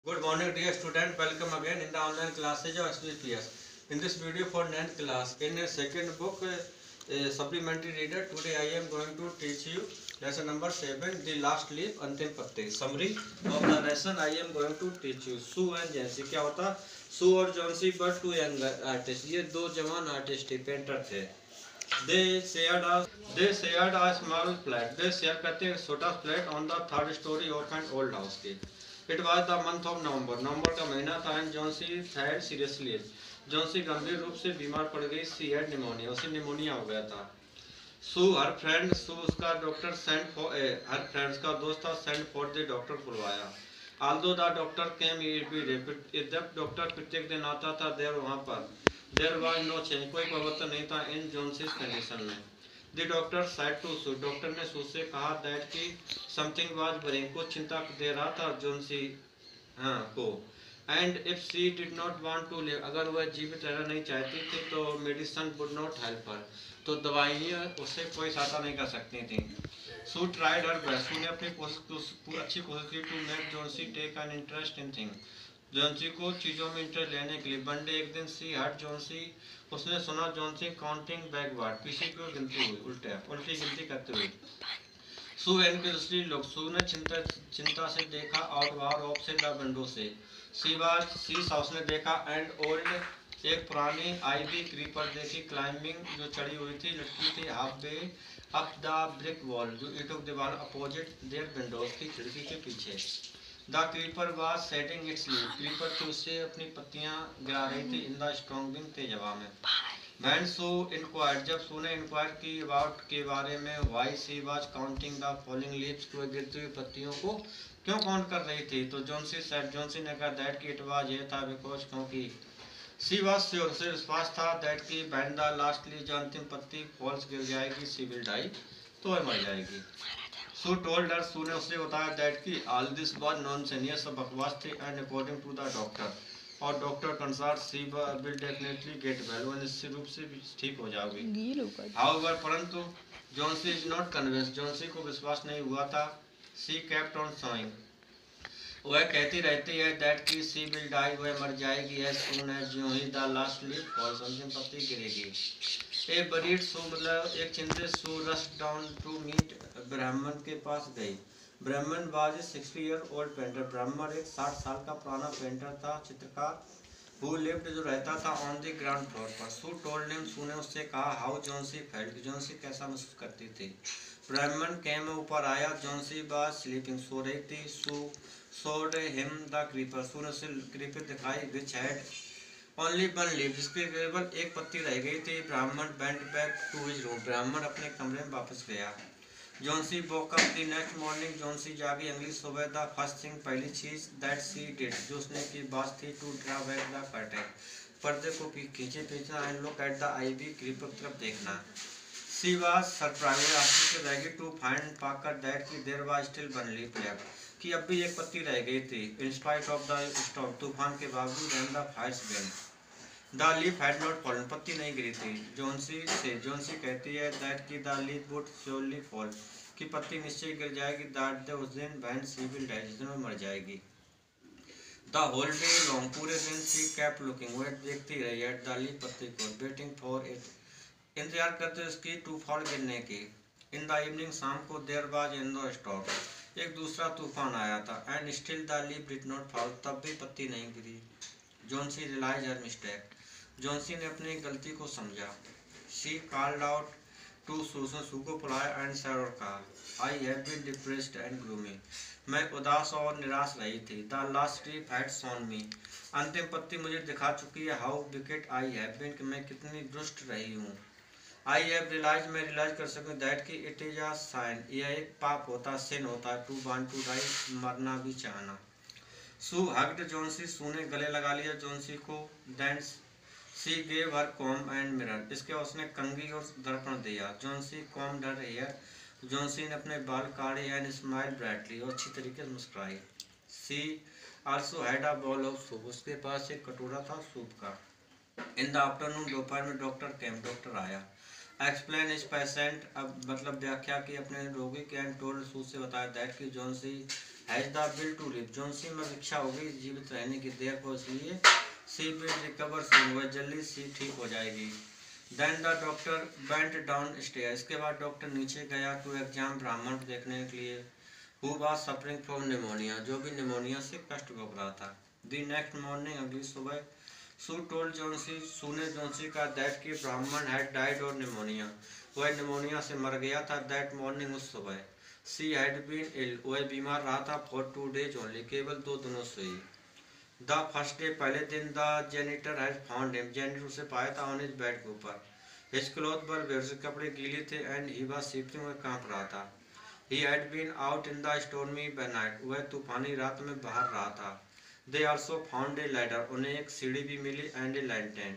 Good morning, dear student. Welcome again in the online classes of SBPS. In this video for 9th class, in a second book, supplementary reader, today I am going to teach you lesson number 7, the last leaf, अंतिम पत्ते. Summary of the lesson I am going to teach you. Sue and Jancy. क्या होता? Sue और Jancy but two young artists. ये दो जवान artist थे, painter थे. They shared a small flat. They share करते हैं छोटा flat on the third story of an old house के. It was the month of November. नवंबर का महीना था and Jonesy had seriously ill. Jonesy गंभीर रूप से बीमार पड़ गई. She had pneumonia. उसे निमोनिया हो गया था. Sue her friend, Sue उसका doctor sent for her friends का दोस्त था sent for the doctor बुलवाया. Although the doctor came every day, जब डॉक्टर प्रत्येक दिन आता था there वहाँ पर there was no change, कोई परिवर्तन नहीं था in Jonesy's condition में. The doctor said to Sue, doctor ने सू से कहा that कि something was worrying, कुछ चिंता दे रहा था जोन्सी को. And if she did not want to live, अगर वह जीवित रहना नहीं चाहती थी तो medicine would not help her, तो दवाइयाँ उससे कोई सहायता नहीं कर सकती थी. Sue tried her best, Sue ने अपनी अच्छी कोशिश की to make Jonesy take an interest in things, जोन्सी को चीज़ों में इंटरेस्ट लेने के लिए. वनडे एक दिन सी हट जोन्सी, उसने सुना जोन्सी काउंटिंग बैकवर्ड, पीछे की ओर गिनती हुई, उल्टी गिनती करते हुए. सू एनक्यूरियसली लुक, सू ने चिंता से देखा आउट बाहर ऑफ से द विंडो से. सी साउस ने देखा एंड ओल्ड, एक पुरानी आईवी क्रीपर देखी क्लाइंबिंग, जो चढ़ी हुई थी, लटकी थी half way up the brick wall, जो ईंटों की दीवार अपोजिट देयर विंडोज की खिड़की के पीछे. The creeper was setting it's leaf, creeper थी उससे अपनी पत्तियां गिरा रही थी इन द स्ट्रॉन्ग विंड, तेज हवा में. व्हेन सू इंक्वायर्ड, जब सू ने इंक्वायर की अबाउट के बारे में, why she was counting the falling leaves, को गिरती हुई पत्तियों को क्यों काउंट कर रही थी, तो जोन्सी सेड, जोन्सी ने कहा दैट कि इट वाज, ये था बिकॉज, क्योंकि. शी वाज श्योर, उसे विश्वास था दैट कि व्हेन द लास्ट लीफ, जो अंतिम पत्ती फॉल्स गिर जाएगी, शी विल डाई, तो वह मर जाएगी. सू टोल्ड हर, सू ने उससे बताया दैट कि ऑल दिस वाज नॉनसेंस, ये सब बकवास थी. And according to the doctor, और doctor concert, she will definitely get well, वो निश्चित रूप से ठीक हो जाओगी. हाउएवर, परंतु Johnsy is not convinced, Johnsy को विश्वास नहीं हुआ था. सी केप्ट ऑन सोइंग, वह कहती रहती है दैट की सी विल डाई, वह मर जाएगी एज सून एज, ज्यों ही द लास्ट लीफ फॉल्स, अंतिम पत्ती गिरेगी. ए बरीड सू, मतलब एक चिंतित सू, रश डाउन टू मीट, ब्राह्मण के पास गई. ब्राह्मण वाज 60 ईयर ओल्ड पेंटर, ब्राह्मण एक 60 साल का पुराना पेंटर था, चित्रकार. हु लिव्ड, जो रहता था ऑन द ग्राउंड फ्लोर पर. सू टोल्ड हिम, सू ने उससे कहा हाउ जोन्सी फेल्ट, जोन्सी कैसा महसूस करती थी. ब्राह्मण कैम, ऊपर आया. जोन्सी वाज स्लीपिंग, सो रही थी. Sue showed him the creeper, Sue ने उसे क्रीपर दिखाई which had only one leaf, जिसके केवल एक पत्ती रह गई थी. Behrman went back to his room, Behrman अपने कमरे में वापस गया. Johnsy woke up the next morning, Johnsy जागी अगली सुबह. द फर्स्ट थिंग, पहली चीज दैट शी डिड, जो उसने की बात थी, to draw back the curtain, पर्दे को खींचे खींचना. And look at the ivy, creeper की तरफ देखना. शी वाज सरप्राइज्ड, आश्चर्य रह गई, टू फाइंड पाकर दैट की there was still one leaf left, कि अब भी एक पत्ती रह गई थी. In spite of the storm, तूफान के बावजूद. एंड द फायर्स बेन, the leaf had not fallen, पत्ती नहीं गिरी थी. जोन्सी से, जोन्सी कहती है दैट की the leaf would surely fall, कि पत्ती निश्चय गिर जाएगी. दैट द, उस दिन व्हेन शी विल डाई, जिस दिन वो मर जाएगी. द होल डे लॉन्ग, पूरे दिन शी केप्ट लुकिंग, वह देखती रही एट द लीफ, पत्ती को. वेटिंग फॉर इट, इंतजार करते उसकी टू फॉल, गिरने की. इन द इवनिंग, शाम को. देयर वाज अनदर स्टॉर्म, एक दूसरा तूफान आया था. And still the leaf did not fall, तब भी पत्ती नहीं गिरी. जोन्सी रियलाइज हर मिस्टेक, जोन्सी ने अपनी गलती को समझा. She called out to Sue, Sue को बुलाया. एंड सेड, और कहा I have been depressed and gloomy, मैं उदास और निराश रही थी. The last leaf had shown me, अंतिम पत्ती मुझे दिखा चुकी है. How wicked I have been, कि मैं कितनी दुष्ट रही हूँ. आई हैव रियलाइज, मैं रियलाइज कर सकूँ दैट कि इट इज अ साइन, यह एक पाप होता, सिन होता है. टू वांट टू डाई, मरना भी चाहना. सू हग्ड जोन्सी, सू ने गले लगा लिया जोन्सी को. Then she gave her comb and mirror, इसके उसने कंघी और दर्पण दिया. जोन्सी कॉम्ड हर हेयर, जोन्सी ने अपने बाल काटे. एंड स्माइल ब्राइटली, और अच्छी तरीके से मुस्कुराई. She also had a bowl of soup, उसके पास एक कटोरा था सूप का. इन द आफ्टरनून, दोपहर में. डॉक्टर केम, डॉक्टर आया. एक्सप्लेन इज पेशेंट, अब मतलब व्याख्या की अपने रोगी के, एंड टोल्ड सूट से बताया दैट कि Johnsy has the will to live, Johnsy में इच्छा होगी जीवित रहने की, देर को इसलिए सी विल रिकवर सून, वह जल्दी सी ठीक हो जाएगी। Then the doctor went down stair, इसके बाद डॉक्टर नीचे गया टू एग्जाम ब्राह्मण को देखने के लिए, who was suffering from pneumonia, जो भी निमोनिया से कष्ट भोग रहा था। द नेक्स्ट मॉर्निंग, अगली सुबह, सू टोल्ड जॉन्सी, सू ने जॉन्सी का दैट कि ब्राह्मण हैड डाइड और निमोनिया, वह निमोनिया से मर गया था। दैट मॉर्निंग, उस सुबह, सी हैड बीन इल, वह बीमार रहा था फॉर 2 days ओनली, केवल 2 दिनों से ही। द फर्स्ट डे, पहले दिन, the janitor has found him, janitor उसे पाया था ऑन हिज बेड के ऊपर, हिज क्लॉथ वर वेट, उसके कपड़े गीले थे, एंड ही वाज शिवरिंग, वह कांप रहा था। He had been out in the stormy night, वह तूफानी रात में बाहर रहा था। They also found a ladder, उन्हें एक सीढ़ी भी मिली, and a lantern,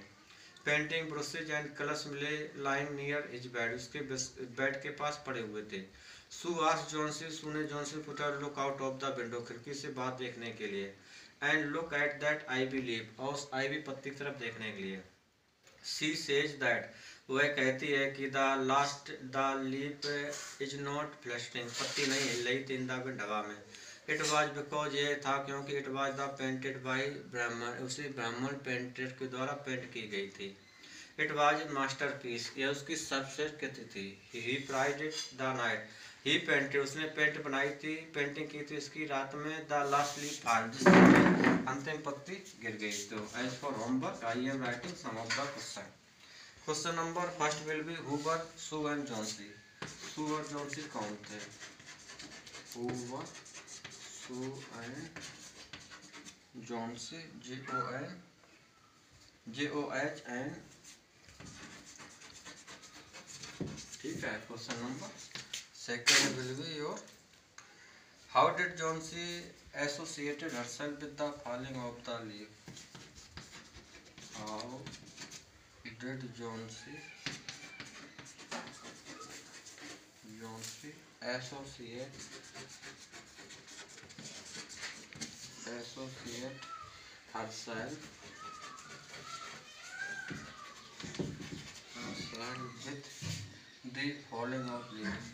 painting brushes and colours मिले, लाइंग नियर हिज बेड, उसके बेड के पास पड़े हुए थे। सू आस्क्ड जॉन्सी, सू ने Johnsy put look out of the window, खिड़की से बाहर देखने के लिए, and look at that ivy leaf, और उस आईवी पत्ती की तरफ देखने के लिए। शी सेज दैट, वह कहती है कि the last the leaf is not fluttering, पत्ती नहीं हिल रही थी इन द विंड, हवा में। इट वाज बिकॉज, ये था क्योंकि, it was the painted by ब्राह्मण, उसी ब्राह्मण पेंटेड के द्वारा पेंट की गई थी। इट वाज मास्टर पीस, यह उसकी सर्वश्रेष्ठ कृति थी। He pride it the night he painted, उसने पेंट बनाई थी, पेंटिंग की थी इसकी रात में, द लास्ट लीफ फॉल, जिसमें अंतिम पत्ती गिर गई। तो as for homework I am writing some of the question. Question number first will be who were Sue and Johnsy, Sue और जॉन्सी कौन थे? Who were Sue and Johnsy, JOHN, ठीक है। Question number second will be your, how did Johnsy associated herself with the falling of the leaf, how did Johnsy associate herself with the falling of leaves,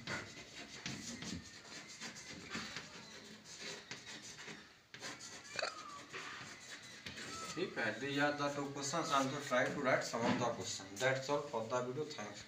ठीक है। These are the two questions. Also try to write some of the questions. That's all for the video. Thanks.